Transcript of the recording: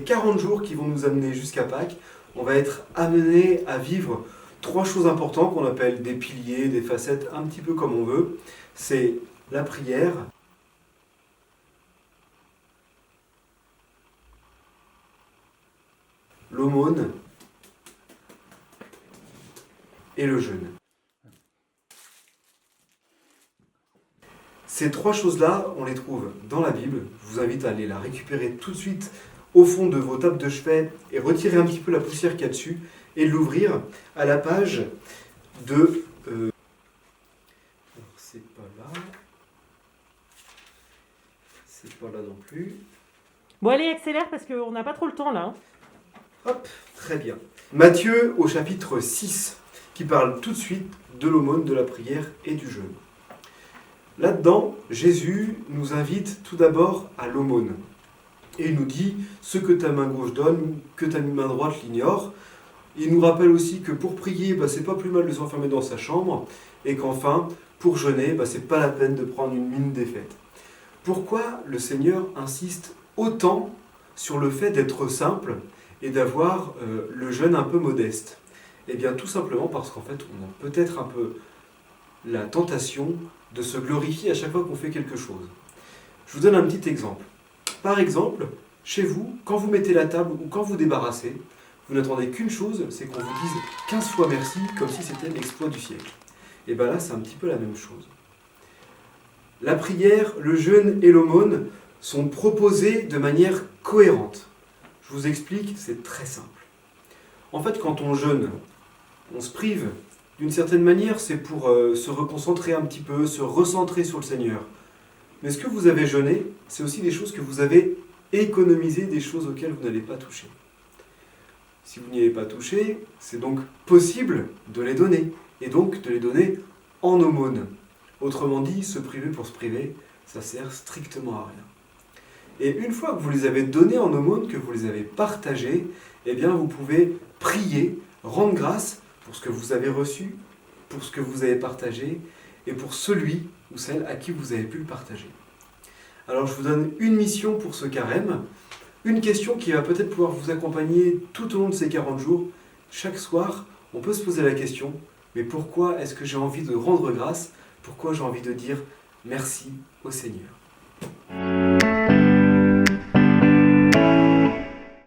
40 jours qui vont nous amener jusqu'à Pâques, on va être amené à vivre 3 choses importantes qu'on appelle des piliers, des facettes, un petit peu comme on veut. C'est la prière, l'aumône et le jeûne. Ces 3 choses-là, on les trouve dans la Bible. Je vous invite à aller la récupérer tout de suite au fond de vos tables de chevet et retirer un petit peu la poussière qu'il y a dessus et l'ouvrir à la page de... Alors, c'est pas là. C'est pas là non plus. Bon, allez, accélère parce qu'on n'a pas trop le temps là. Hop, très bien. Matthieu au chapitre 6, qui parle tout de suite de l'aumône, de la prière et du jeûne. Là-dedans, Jésus nous invite tout d'abord à l'aumône. Et il nous dit, ce que ta main gauche donne, que ta main droite l'ignore. Il nous rappelle aussi que pour prier, c'est pas plus mal de s'enfermer dans sa chambre, et qu'enfin, pour jeûner, c'est pas la peine de prendre une mine défaite. Pourquoi le Seigneur insiste autant sur le fait d'être simple et d'avoir le jeûne un peu modeste? Eh bien tout simplement parce qu'en fait, on a peut-être un peu la tentation de se glorifier à chaque fois qu'on fait quelque chose. Je vous donne un petit exemple. Par exemple, chez vous, quand vous mettez la table ou quand vous débarrassez, vous n'attendez qu'une chose, c'est qu'on vous dise 15 fois merci, comme si c'était l'exploit du siècle. Et bien là, c'est un petit peu la même chose. La prière, le jeûne et l'aumône sont proposés de manière cohérente. Je vous explique, c'est très simple. En fait, quand on jeûne, on se prive. D'une certaine manière, c'est pour se reconcentrer un petit peu, se recentrer sur le Seigneur. Mais ce que vous avez jeûné, c'est aussi des choses que vous avez économisées, des choses auxquelles vous n'allez pas toucher. Si vous n'y avez pas touché, c'est donc possible de les donner, et donc de les donner en aumône. Autrement dit, se priver pour se priver, ça sert strictement à rien. Et une fois que vous les avez donnés en aumône, que vous les avez partagés, eh bien vous pouvez prier, rendre grâce pour ce que vous avez reçu, pour ce que vous avez partagé, et pour celui ou celle à qui vous avez pu le partager. Alors je vous donne une mission pour ce carême, une question qui va peut-être pouvoir vous accompagner tout au long de ces 40 jours. Chaque soir, on peut se poser la question, mais pourquoi est-ce que j'ai envie de rendre grâce? Pourquoi j'ai envie de dire merci au Seigneur?